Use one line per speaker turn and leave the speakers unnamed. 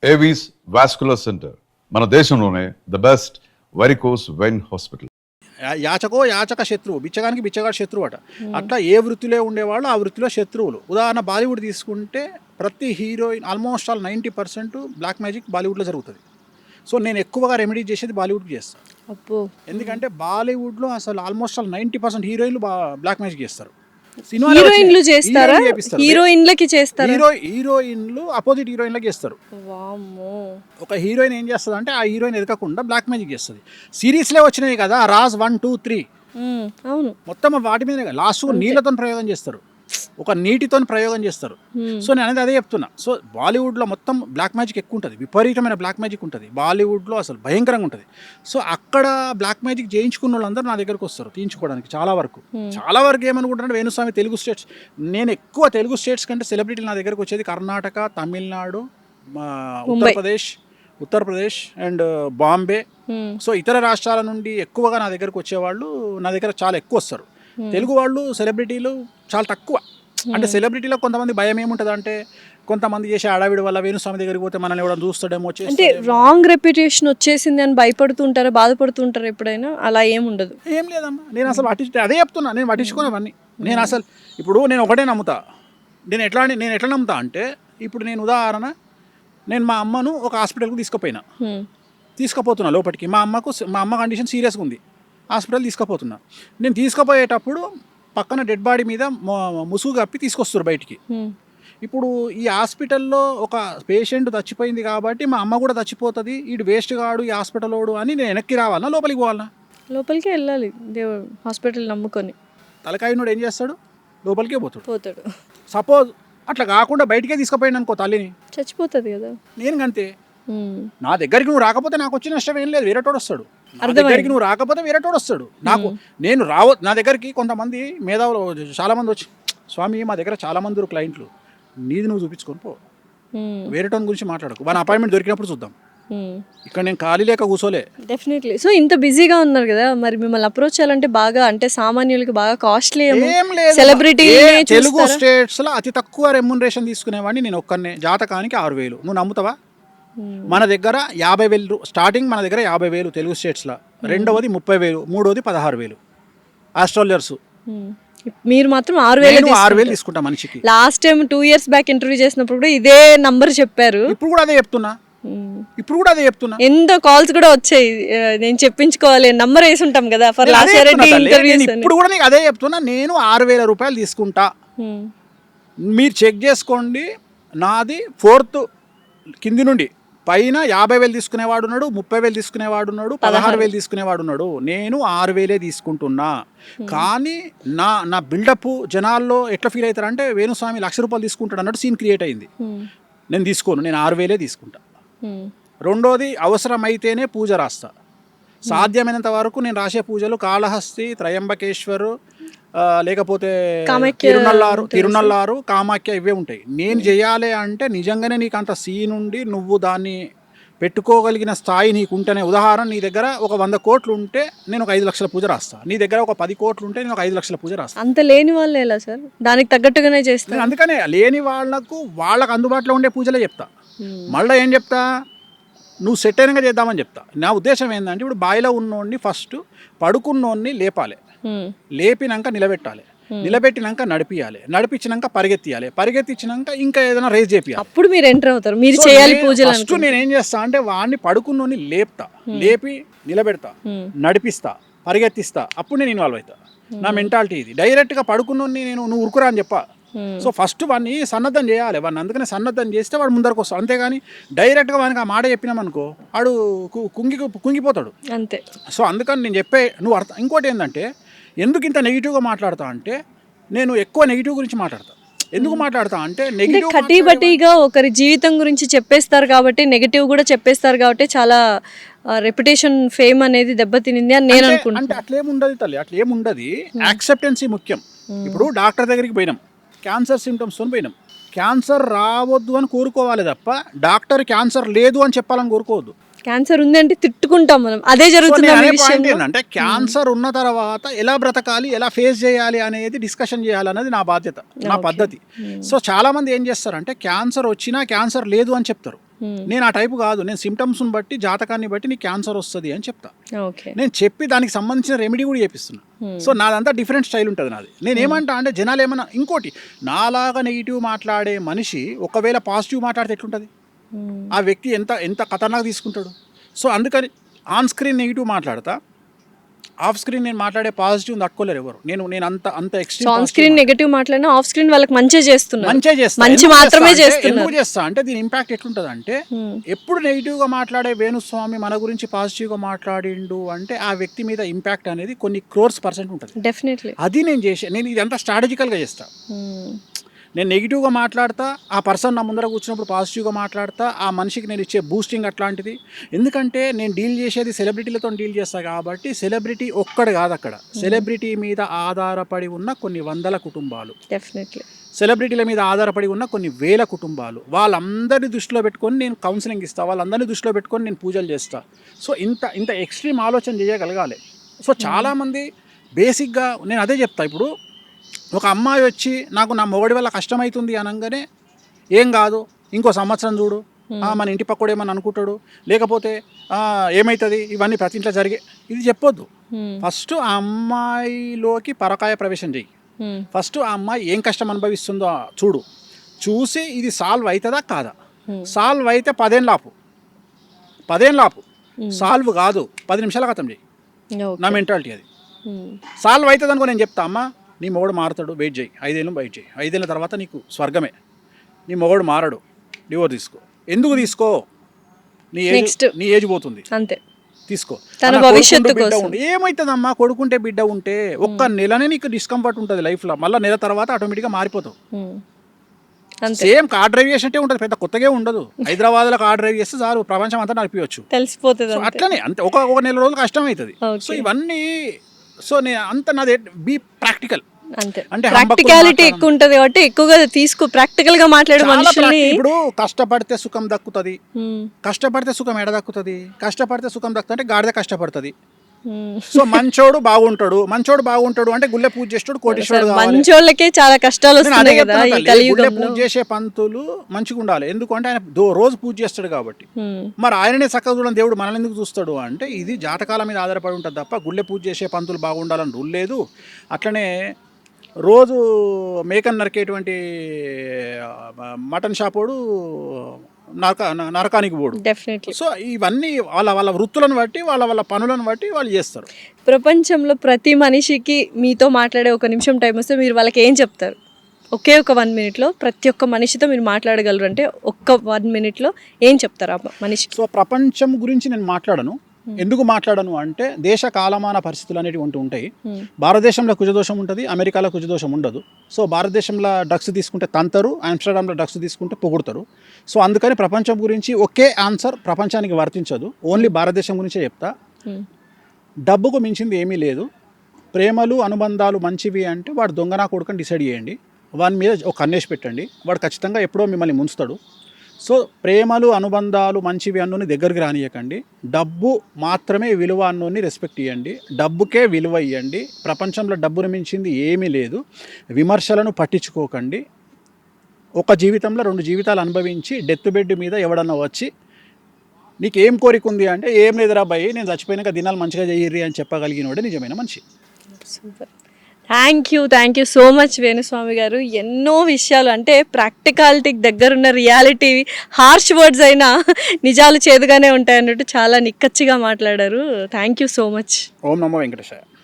Avis vascular centre మన దేశంలోనే the best varicose vein hospital.
యాచక శత్రువు, బిచ్చగానికి బిచ్చగాడు శత్రువు అట. అట్లా ఏ వృత్తిలో ఉండేవాళ్ళు ఆ వృత్తిలో శత్రువులు. ఉదాహరణ బాలీవుడ్ తీసుకుంటే ప్రతి heroine almost all 90% black magic బాలీవుడ్లో జరుగుతుంది. సో నేను ఎక్కువగా రెమెడీ చేసేది బాలీవుడ్కి చేస్తాను. ఎందుకంటే బాలీవుడ్లో అసలు ఆల్మోస్ట్ ఆల్ 90% హీరోయిన్లు బ్లాక్ మ్యాజిక్ చేస్తారు.
హీరోయిన్లు చేస్తారా? హీరోయిన్లకి చేస్తారు.
హీరోయిన్లు అపోజిట్ హీరోయిన్లకి చేస్తారు. ఒక హీరోయిన్ ఏం చేస్తుంది అంటే ఆ హీరోయిన్ ఎదగకుండా బ్లాక్ మ్యాజిక్ చేస్తుంది. సిరీస్లే వచ్చినాయి కదా, రాజ్ 1, 2, 3
అవును,
మొత్తం వాటి మీద లాస్ట్ నీళ్ళతో ప్రయోగం చేస్తారు, ఒక నీటితో ప్రయోగం చేస్తారు. సో నేను అనేది అదే చెప్తున్నా. సో బాలీవుడ్లో మొత్తం బ్లాక్ మ్యాజిక్ ఎక్కువ ఉంటుంది, విపరీతమైన బ్లాక్ మ్యాజిక్ ఉంటుంది బాలీవుడ్లో, అసలు భయంకరంగా ఉంటుంది. సో అక్కడ బ్లాక్ మ్యాజిక్ చేయించుకున్న వాళ్ళందరూ నా దగ్గరకు వస్తారు తీయించుకోవడానికి. చాలా వరకు ఏమనుకుంటారంటే వేణుస్వామి తెలుగు స్టేట్స్, నేను ఎక్కువ తెలుగు స్టేట్స్ కంటే సెలబ్రిటీలు నా దగ్గరకు వచ్చేది కర్ణాటక, తమిళనాడు, ఉత్తరప్రదేశ్ అండ్ బాంబే. సో ఇతర రాష్ట్రాల నుండి ఎక్కువగా నా దగ్గరకు వచ్చేవాళ్ళు నా దగ్గర చాలా ఎక్కువ వస్తారు. తెలుగు వాళ్ళు సెలబ్రిటీలు చాలా తక్కువ. అంటే సెలబ్రిటీలో కొంతమంది భయం ఏముంటుంది అంటే, కొంతమంది చేసే ఆడావిడి వల్ల వేణుస్వామి దగ్గరికి పోతే మనల్ని ఎవరైనా చూస్తాడేమో,
అంటే రాంగ్ రెప్యుటేషన్ వచ్చేసింది అని భయపడుతుంటారా, బాధపడుతుంటారా ఎప్పుడైనా? అలా ఏముండదు.
ఏం లేదమ్మా, నేను అసలు అదే చెప్తున్నా, నేను పట్టించుకోనవన్నీ. నేను అసలు ఇప్పుడు నేను ఒకటే నమ్ముతా. నేను ఎట్లా నమ్ముతా అంటే, ఇప్పుడు నేను ఉదాహరణ, నేను మా అమ్మను ఒక హాస్పిటల్కి తీసుకుపోతున్నా లోపలికి. మా అమ్మ కండిషన్ సీరియస్గా ఉంది, హాస్పిటల్ తీసుకుపోతున్నా. నేను తీసుకుపోయేటప్పుడు పక్కన డెడ్ బాడీ మీద ముసుగు కప్పి తీసుకొస్తారు బయటికి. ఇప్పుడు ఈ హాస్పిటల్లో ఒక పేషెంట్ చచ్చిపోయింది కాబట్టి మా అమ్మ కూడా చచ్చిపోతుంది, వీడు వేస్ట్ కాడు ఈ హాస్పిటల్ వాడు అని నేను వెనక్కి రావాలన్నా లోపలికి పోవాలన్నా?
లోపలికే వెళ్ళాలి. దేవుడు హాస్పిటల్ నమ్ముకొని
తలకాయనోడు ఏం చేస్తాడు? లోపలికే పోతాడు. సపోజ్ అట్లా కాకుండా బయటికే తీసుకుపోయింది అనుకో, తల్లిని చచ్చిపోతుంది
కదా.
నేను అంతే, నా దగ్గరికి నువ్వు రాకపోతే నాకు వచ్చిన నష్టం ఏం లేదు, వేరేటోడు వస్తాడు. నా దగ్గరికి నువ్వు రాకపోతే వేరేటోడు వస్తాడు. నేను నా దగ్గరికి కొంతమంది మేధావులు చాలా మంది వచ్చి, స్వామి మా దగ్గర చాలా మంది క్లయింట్లు, నీది నువ్వు చూపించుకొని పో, వేరేటోని గురించి మాట్లాడకు, మన అపాయింట్మెంట్ దొరికినప్పుడు చూద్దాం, ఇక్కడ నేను ఖాళీ లేక కూర్చోలే.
డెఫినెట్లీ. సో ఇంత బిజీగా ఉన్నారు కదా, మరి మిమ్మల్ని అప్రోచ్ చేయాలంటే బాగా, అంటే సామాన్యులకి బాగా కాస్ట్లీ.
ఏం లేదు, సెలబ్రిటీ తెలుగు స్టేట్స్ లో అతి తక్కువ రెమ్యునరేషన్ తీసుకునేవాడిని నేను ఒక్కనే. జాతకానికి 6,000. నువ్వు నమ్ముతావా? మన దగ్గర 50,000 స్టార్టింగ్, మన దగ్గర 50,000 తెలుగు స్టేట్స్లో. రెండవది 30,000, మూడవది 16,000 ఆస్ట్రాలజర్స్.
మీరు మాత్రం 6,000
తీసుకుంటా మనిషికి.
Last time 2 years back interview చేసినప్పుడు కూడా ఇదే నంబర్ చెప్పారు.
ఇప్పుడు కూడా అదే చెప్తున్నా.
ఎంత కాల్స్ కూడా వచ్చాయి, నేను చెప్పించుకోవాలి, నంబర్ వేసి ఉంటాం కదా ఫర్ లాస్ట్ ఇయర్ ఇంటర్వ్యూస్.
ఇప్పుడు కూడా నీకు అదే చెప్తున్నా, నేను 6,000 రూపాయలు తీసుకుంటా, మీరు చెక్ చేసుకోండి. నాది 4th కింది నుండి పైన 50,000 తీసుకునేవాడు ఉన్నాడు, 30,000 తీసుకునేవాడు ఉన్నాడు, 16,000 తీసుకునేవాడు ఉన్నాడు. నేను 6,000 తీసుకుంటున్నా. కానీ నా బిల్డప్ జనాల్లో ఎట్లా ఫీల్ అవుతారంటే, వేణుస్వామి 1,00,000 రూపాయలు తీసుకుంటాడు అన్నట్టు సీన్ క్రియేట్ అయింది. నేను తీసుకోను, నేను 6,000 తీసుకుంటా. రెండోది, అవసరమైతేనే పూజ రాస్తా. సాధ్యమైనంత వరకు నేను రాసే పూజలు కాళహస్తి, త్రయంబకేశ్వరు, లేకపోతే తిరునల్లారు, కామాఖ్య, ఇవే ఉంటాయి. నేను చేయాలి అంటే నిజంగానే నీకు అంత సీన్ ఉండి నువ్వు దాన్ని పెట్టుకోగలిగిన స్థాయి నీకు ఉంటేనే. ఉదాహరణ, నీ దగ్గర ఒక 100 కోట్లు ఉంటే నేను ఒక 5 లక్షల పూజ రాస్తా, నీ దగ్గర ఒక 10 కోట్లు ఉంటే నేను ఒక 5 లక్షల పూజ రాస్తా.
అంత లేని వాళ్ళు ఎలా సార్? దానికి తగ్గట్టుగానే చేస్తాను.
అందుకనే లేని వాళ్ళకు అందుబాటులో ఉండే పూజలే చెప్తా. మళ్ళీ ఏం చెప్తా, నువ్వు సెట్ అయినగా చేద్దామని చెప్తా. నా ఉద్దేశం ఏంటంటే, ఇప్పుడు బాయిలో ఉన్నోడిని ఫస్ట్ పడుకున్నోడిని లేపాలి, లేపినాక నిలబెట్టాలి, నిలబెట్టినాక నడిపించినాక పరిగెత్తించినాక ఇంకా ఏదైనా రేజ్ చేయాలి.
అప్పుడు మీరు ఎంటర్ అవుతారు, మీరు చేయాలి పూజలు.
ఫస్ట్ నేను ఏం చేస్తా అంటే, వాడిని పడుకున్నోడిని లేపి నిలబెడతా, నడిపిస్తా, పరిగెత్తిస్తా, అప్పుడు నేను ఇన్వాల్వ్ అవుతా. నా మెంటాలిటీ ఇది. డైరెక్ట్గా పడుకున్నోడిని నువ్వు ఉరుకురా అని చెప్పా. సో ఫస్ట్ వాడిని సన్నద్ధం చేయాలి, వాడిని అందుకనే సన్నద్ధం చేస్తే వాడు ముందరకు వస్తాడు. అంతేగాని డైరెక్ట్గా వానికి ఆ మాట చెప్పినామనుకో వాడు కుంగిపోతాడు
అంతే.
సో అందుకని నేను నువ్వు ఇంకోటి ఏంటంటే, ఎందుకు ఇంత నెగిటివ్గా మాట్లాడతా అంటే, నేను ఎక్కువ నెగిటివ్ గురించి మాట్లాడతా. ఎందుకు మాట్లాడతా అంటే, నెగిటివ్
కటీబటీగా ఒకరి జీవితం గురించి చెప్పేస్తారు కాబట్టి, నెగిటివ్ కూడా చెప్పేస్తారు కాబట్టి చాలా రెప్యుటేషన్, ఫేమ్ అనేది దెబ్బతినింది అని నేను అనుకుంటున్నాను.
అంటే అట్లేముండదు తల్లి, అట్లేముండదు. యాక్సెప్టెన్సీ ముఖ్యం. ఇప్పుడు డాక్టర్ దగ్గరికి పోయినాం, క్యాన్సర్ సిమ్టమ్స్తో పోయినాం. క్యాన్సర్ రావద్దు అని కోరుకోవాలి తప్ప డాక్టర్ క్యాన్సర్ లేదు అని చెప్పాలని కోరుకోవద్దు.
క్యాన్సర్ ఉంది అంటే తిట్టుకుంటాం మనం, అదే జరుగుతుంది.
ఏంటంటే క్యాన్సర్ ఉన్న తర్వాత ఎలా బ్రతకాలి, ఎలా ఫేస్ చేయాలి అనేది డిస్కషన్ చేయాలనేది నా బాధ్యత, నా పద్ధతి. సో చాలా మంది ఏం చేస్తారంటే, క్యాన్సర్ వచ్చినా క్యాన్సర్ లేదు అని చెప్తారు. నేను ఆ టైపు కాదు. నేను సిమ్టమ్స్ని బట్టి జాతకాన్ని బట్టి నీకు క్యాన్సర్ వస్తుంది అని చెప్తా.
ఓకే.
నేను చెప్పి దానికి సంబంధించిన రెమెడీ కూడా చేపిస్తున్నా. సో నాదంతా డిఫరెంట్ స్టైల్ ఉంటుంది నాది. నేను ఏమంటా అంటే జనాలు ఏమన్నా ఇంకోటి నాలాగా నెగిటివ్ మాట్లాడే మనిషి ఒకవేళ పాజిటివ్ మాట్లాడితే ఎట్లుంటుంది, ఆ వ్యక్తి ఎంత ఎంత ఖతర్నాక్ తీసుకుంటాడు. సో అందుకని ఆన్ స్క్రీన్ నెగిటివ్ మాట్లాడతా, ఆఫ్ స్క్రీన్ నేను మాట్లాడే పాజిటివ్ తట్టుకోలేరు ఎవరు. నేను అంత ఎక్స్ట్రీమ్
ఆన్ స్క్రీన్ నెగటివ్ మాట్లాడినా ఆఫ్ స్క్రీన్ వాళ్ళకి మంచిగా చేస్తున్నారు,
మంచిగా చేస్తా.
మంచి
ఎందుకు
మాత్రమే
చేస్తా అంటే-
చేస్తున్నారు.
ఎందుకు చేస్తా అంటే దీని ఇంపాక్ట్ ఎట్లుంటుంది అంటే ఎప్పుడు నెగిటివ్గా మాట్లాడే వేణుస్వామి మన గురించి పాజిటివ్గా మాట్లాడిండు అంటే ఆ వ్యక్తి మీద ఇంపాక్ట్ అనేది కొన్ని క్రోర్స్% ఉంటుంది.
డెఫినెట్లీ.
అది నేను ఇదంతా స్ట్రాటజికల్గా చేస్తా. నేను నెగిటివ్గా మాట్లాడతా, ఆ పర్సన్ నా ముందర కూర్చున్నప్పుడు పాజిటివ్గా మాట్లాడతా, ఆ మనిషికి నేను ఇచ్చే బూస్టింగ్ అట్లాంటిది. ఎందుకంటే నేను డీల్ చేసేది సెలబ్రిటీలతో డీల్ చేస్తా కాబట్టి సెలబ్రిటీ ఒక్కడు కాదు, అక్కడ సెలబ్రిటీ మీద ఆధారపడి ఉన్న కొన్ని వందల కుటుంబాలు,
డెఫినెట్లీ
సెలబ్రిటీల మీద ఆధారపడి ఉన్న కొన్ని వేల కుటుంబాలు, వాళ్ళందరినీ దృష్టిలో పెట్టుకొని నేను కౌన్సిలింగ్ ఇస్తా, వాళ్ళందరినీ దృష్టిలో పెట్టుకొని నేను పూజలు చేస్తా. సో ఇంత ఎక్స్ట్రీమ్ ఆలోచన చేయగలగాలి. సో చాలామంది బేసిక్గా నేను అదే చెప్తా. ఇప్పుడు ఒక అమ్మాయి వచ్చి నాకు నా మొగడి వల్ల కష్టమవుతుంది అనగానే ఏం కాదు, ఇంకో సంవత్సరం చూడు, మన ఇంటి పక్కడు ఏమని అనుకుంటాడు, లేకపోతే ఏమవుతుంది, ఇవన్నీ ప్రతి ఇంట్లో జరిగే ఇది చెప్పొద్దు. ఫస్ట్ ఆ అమ్మాయిలోకి పరకాయ ప్రవేశం చెయ్యి. ఫస్ట్ ఆ అమ్మాయి ఏం కష్టం అనుభవిస్తుందో చూడు, చూసి ఇది సాల్వ్ అవుతుందా కాదా. సాల్వ్ అయితే 10 ఏళ్ళు ఆపు, సాల్వ్ కాదు 10 నిమిషాల గతం చెయ్యి. నా మెంటాలిటీ అది. సాల్వ్ అవుతుంది అనుకో నేను చెప్తా, అమ్మ నీ మొగడు మారుతాడు, వెయిట్ చేయి, 5 ఏళ్ళు వెయిట్ చేయి, 5 ఏళ్ళ తర్వాత నీకు స్వర్గమే. నీ మొగడు మారడు, డివోర్స్ తీసుకో. ఎందుకు తీసుకో, నీ ఏజ్ పోతుంది
అంతే,
తీసుకో.
తన భవిష్యత్తు కోసం.
ఏమవుతుందమ్మా కొడుకుంటే బిడ్డ ఉంటే ఒక్క నెలనే నీకు డిస్కంఫర్ట్ ఉంటుంది లైఫ్లో, మళ్ళీ నెల తర్వాత ఆటోమేటిక్గా మారిపోతావు. సేమ్ కార్ డ్రైవ్ చేసినట్టే ఉంటుంది, పెద్ద కొత్తగా ఉండదు. హైదరాబాద్లో కార్ డ్రైవ్ చేస్తే చాలు ప్రపంచం అంతా నడిపించవచ్చు,
తెలిసిపోతుంది.
అట్లనే అంతే ఒక నెల రోజులు కష్టం అవుతుంది. సో ఇవన్నీ నేను అంత నాది బీ ప్రాక్టికల్
అంటే ప్రాక్టికాలిటీ ఎక్కువ ఉంటది కాబట్టి ఎక్కువగా ప్రాక్టికల్ గా మాట్లాడే మనుషుల్ని.
ఇప్పుడు కష్టపడితే సుఖం దక్కుతుంది, కష్టపడితే సుఖం ఎడ దక్కుతుంది, కష్టపడితే సుఖం దక్కుతుంది అంటే గాడిద కష్టపడుతుంది. సో మంచోడు బాగుంటాడు అంటే గుళ్ళె పూజ చేస్తాడు, కోటీశ్వరుడు.
మంచోళ్ళకే చాలా కష్టాలు వస్తున్నాయి కదా ఈ కలియుగంలో.
పూజ చేసే పంతులు మంచిగా ఉండాలి, ఎందుకంటే ఆయన రోజు పూజ చేస్తాడు కాబట్టి. మరి ఆయననే చక్కగా చూడని దేవుడు మనల్ని ఎందుకు చూస్తాడు అంటే ఇది జాతకాల మీద ఆధారపడి ఉంటుంది తప్ప గుళ్ళె పూజ చేసే పంతులు బాగుండాలని రూల్ లేదు. అట్లనే రోజు మేకన్ నరికేటువంటి మటన్ షాపోడు నరకానికి పోడు.
డెఫినెట్లీ.
సో ఇవన్నీ వాళ్ళ వృత్తులను బట్టి వాళ్ళ పనులను బట్టి వాళ్ళు చేస్తారు.
ప్రపంచంలో ప్రతి మనిషికి మీతో మాట్లాడే 1 నిమిషం టైం వస్తే మీరు వాళ్ళకి ఏం చెప్తారు? ఒకే ఒక 1 మినిట్లో ప్రతి ఒక్క మనిషితో మీరు మాట్లాడగలరు అంటే ఒక్క 1 మినిట్లో ఏం చెప్తారు ఆ మనిషికి?
సో ప్రపంచం గురించి నేను మాట్లాడను. ఎందుకు మాట్లాడను అంటే దేశ కాలమాన పరిస్థితులు అనేవి ఉంటాయి. భారతదేశంలో కుజదోషం ఉంటుంది, అమెరికాలో కుజదోషం ఉండదు. సో భారతదేశంలో డ్రగ్స్ తీసుకుంటే తంతరు, ఆమ్స్టర్డామ్లో డ్రగ్స్ తీసుకుంటే పొగుడతారు. సో అందుకని ప్రపంచం గురించి ఒకే ఆన్సర్ ప్రపంచానికి వర్తించదు, ఓన్లీ భారతదేశం గురించే చెప్తా. డబ్బుకు మించింది ఏమీ లేదు. ప్రేమలు అనుబంధాలు మంచివి అంటే వాడు దొంగనా కొడుకని డిసైడ్ చేయండి, వాని మీద ఒక కన్నేసి పెట్టండి, వాడు ఖచ్చితంగా ఎప్పుడో మిమ్మల్ని ముంచుతాడు. సో ప్రేమలు అనుబంధాలు మంచివి అన్నోని దగ్గరికి రానియకండి, డబ్బు మాత్రమే విలువ అన్నోని రెస్పెక్ట్ ఇవ్వండి, డబ్బుకే విలువ ఇవ్వండి. ప్రపంచంలో డబ్బును మించింది ఏమీ లేదు. విమర్శలను పట్టించుకోకండి. ఒక జీవితంలో 2 జీవితాలు అనుభవించి డెత్ బెడ్ మీద ఎవడన్నా వచ్చి నీకు ఏం కోరిక ఉంది అంటే ఏం లేదురా అబ్బాయి నేను చచ్చిపోయినాక దినాలు మంచిగా చెయ్యిర్రి అని చెప్పగలిగినోడే నిజమైన మనిషి.
Super, thank you so much Venu Swamy గారు. ఎన్నో విషయాలు అంటే ప్రాక్టికాలిటీకి దగ్గరున్న రియాలిటీ, హార్ష్ వర్డ్స్ అయినా నిజాలు చేదుగానే ఉంటాయి అన్నట్టు చాలా నిక్కచ్చిగా మాట్లాడారు. Thank you so much.
ఓం నమో వెంకటేశాయ.